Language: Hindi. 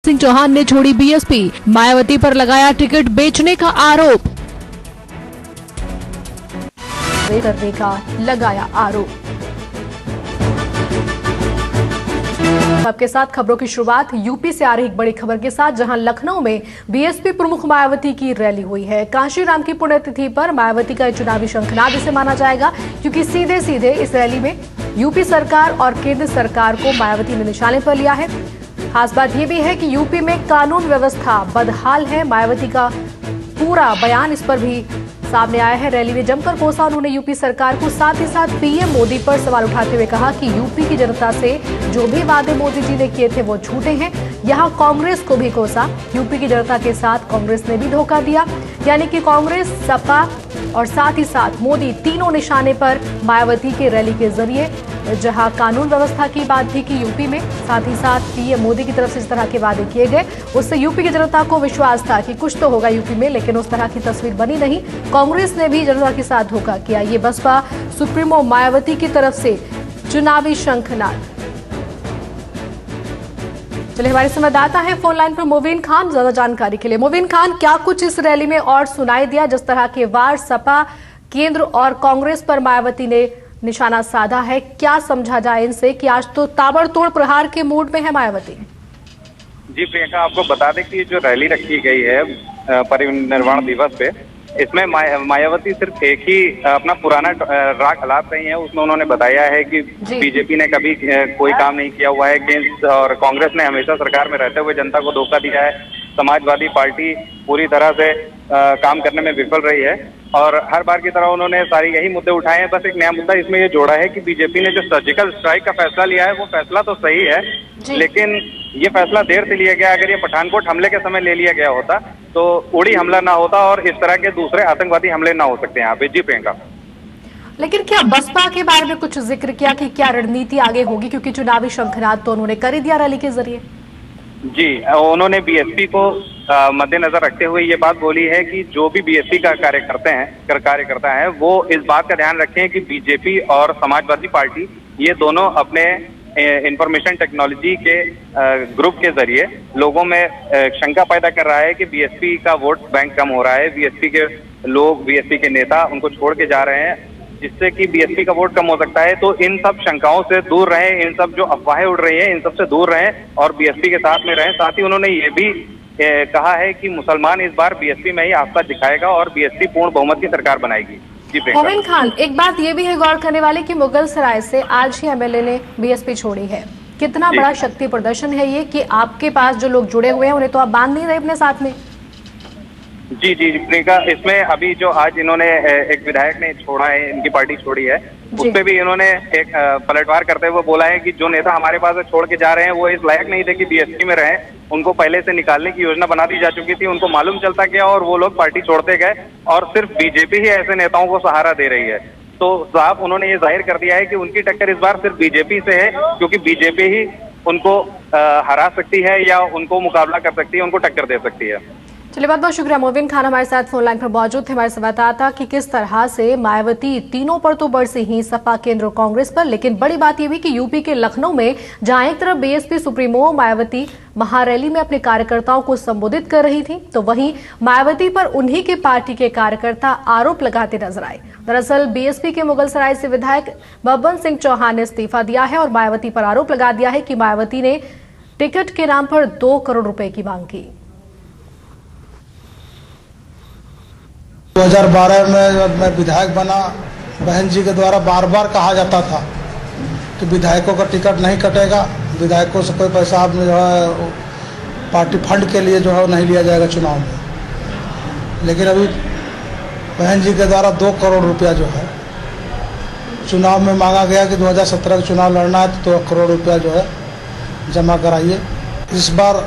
सिंह चौहान ने छोड़ी बीएसपी, मायावती पर लगाया टिकट बेचने का आरोप। करने का लगाया आरोप। आपके साथ खबरों की शुरुआत यूपी से आ रही एक बड़ी खबर के साथ, जहां लखनऊ में बीएसपी प्रमुख मायावती की रैली हुई है। कांशीराम की पुण्यतिथि पर मायावती का चुनावी शंखनाद इसे माना जाएगा, क्योंकि सीधे सीधे इस रैली में यूपी सरकार और केंद्र सरकार को मायावती ने निशाने पर लिया है। खास बात यह भी है कि यूपी में कानून व्यवस्था बदहाल है। मायावती का पूरा बयान इस पर भी सामने आया है। रैली में जमकर कोसा उन्होंने यूपी सरकार को, साथ ही साथ पीएम मोदी पर सवाल उठाते हुए कहा कि यूपी की जनता से जो भी वादे मोदी जी ने किए थे वो झूठे हैं। यहां कांग्रेस को भी कोसा, यूपी की जनता के साथ कांग्रेस ने भी धोखा दिया, यानी कि कांग्रेस, सपा और साथ ही साथ मोदी तीनों निशाने पर मायावती के रैली के जरिए। जहां कानून व्यवस्था की बात भी की यूपी में, साथ ही साथ पीएम मोदी की तरफ से इस तरह के वादे किए गए, उससे यूपी की जनता को विश्वास था कि कुछ तो होगा यूपी में, लेकिन उस तरह की तस्वीर बनी नहीं। कांग्रेस ने भी जनता के साथ धोखा किया। ये बसपा सुप्रीमो मायावती की तरफ से चुनावी शंखनाद। चलिए, हमारे संवाददाता है फोन लाइन पर मोविन खान, ज्यादा जानकारी के लिए। मोविन खान, क्या कुछ इस रैली में और सुनाई दिया? जिस तरह के वार सपा, केंद्र और कांग्रेस पर मायावती ने निशाना साधा है, क्या समझा जाए इनसे कि आज तो ताबड़तोड़ प्रहार के मूड में है मायावती? जी प्रियंका, आपको बता दें कि जो रैली रखी गई है परिनिर्वाण दिवस पे, इसमें मायावती सिर्फ एक ही अपना पुराना राग हलात रही है। उसमें उन्होंने बताया है कि बीजेपी ने कभी कोई काम नहीं किया हुआ है, केंद्र और कांग्रेस ने हमेशा सरकार में रहते हुए जनता को धोखा दिया है, समाजवादी पार्टी पूरी तरह से काम करने में विफल रही है। और हर बार की तरह उन्होंने सारी यही मुद्दे उठाए हैं। बस एक नया मुद्दा इसमें ये जोड़ा है कि बीजेपी ने जो सर्जिकल स्ट्राइक का फैसला लिया है, वो फैसला तो सही है, लेकिन ये फैसला देर से लिया गया। अगर ये पठानकोट हमले के समय ले लिया गया होता तो उड़ी हमला ना होता और इस तरह के दूसरे आतंकवादी हमले ना हो सकते यहाँ पे। जी प्रियंका, लेकिन क्या बसपा के बारे में कुछ जिक्र किया कि क्या रणनीति आगे होगी, क्योंकि चुनावी शंखनाद तो उन्होंने कर ही दिया रैली के जरिए? जी, उन्होंने बीएसपी को मद्देनजर रखते हुए ये बात बोली है कि जो भी बीएसपी का कार्यकर्ता है वो इस बात का ध्यान रखें कि बीजेपी और समाजवादी पार्टी ये दोनों अपने इंफॉर्मेशन टेक्नोलॉजी के ग्रुप के जरिए लोगों में शंका पैदा कर रहा है कि बीएसपी का वोट बैंक कम हो रहा है, बीएसपी के लोग, बीएसपी के नेता उनको छोड़ के जा रहे हैं, जिससे कि बीएसपी का वोट कम हो सकता है। तो इन सब शंकाओं से दूर रहें, इन सब जो अफवाहें उड़ रही हैं इन सब से दूर रहें और बीएसपी के साथ में रहें। साथ ही उन्होंने ये भी कहा है कि मुसलमान इस बार बीएसपी में ही आस्था दिखाएगा और बीएसपी पूर्ण बहुमत की सरकार बनाएगी। मोविन खान, एक बात ये भी है गौर करने वाली कि मुगलसराय से आज ही एमएलए ने बीएसपी छोड़ी है। कितना बड़ा शक्ति प्रदर्शन है ये कि आपके पास जो लोग जुड़े हुए हैं उन्हें तो आप बांध नहीं रहे अपने साथ में। जी प्रियंका, इसमें अभी जो आज इन्होंने एक विधायक ने छोड़ा है, इनकी पार्टी छोड़ी है, उस पे भी इन्होंने एक पलटवार करते हुए बोला है कि जो नेता हमारे पास छोड़ के जा रहे हैं वो इस लायक नहीं थे कि बीएसपी में रहें, उनको पहले से निकालने की योजना बना दी जा चुकी थी, उनको मालूम चलता गया और वो लोग पार्टी छोड़ते गए और सिर्फ बीजेपी ही ऐसे नेताओं को सहारा दे रही है। तो साहब उन्होंने ये जाहिर कर दिया है कि उनकी टक्कर इस बार सिर्फ बीजेपी से है, क्योंकि बीजेपी ही उनको हरा सकती है या उनको मुकाबला कर सकती है, उनको टक्कर दे सकती है। चलिए, बहुत बहुत शुक्रिया मोविन खान हमारे साथ फोन लाइन पर मौजूद थे। हमारे संवाददाता कि किस तरह से मायावती तीनों पर तो बरसी ही, सपा, केंद्र और कांग्रेस पर, लेकिन बड़ी बात यह भी कि यूपी के लखनऊ में जहां एक तरफ बीएसपी सुप्रीमो मायावती महारैली में अपने कार्यकर्ताओं को संबोधित कर रही थी, तो वहीं मायावती पर उन्हीं के पार्टी के कार्यकर्ता आरोप लगाते नजर आए। दरअसल बीएसपी के मुगलसराय से विधायक बब्बन सिंह चौहान ने इस्तीफा दिया है और मायावती पर आरोप लगा दिया है कि मायावती ने टिकट के नाम पर 2 करोड़ रुपए की मांग की। 2012 में जब मैं विधायक बना, बहन जी के द्वारा बार बार कहा जाता था कि विधायकों का टिकट नहीं कटेगा, विधायकों से कोई पैसा आपने जो है पार्टी फंड के लिए जो है नहीं लिया जाएगा चुनाव में। लेकिन अभी बहन जी के द्वारा 2 करोड़ रुपया जो है चुनाव में मांगा गया कि 2017 का चुनाव लड़ना है तो 2 करोड़ रुपया जो है जमा कराइए। इस बार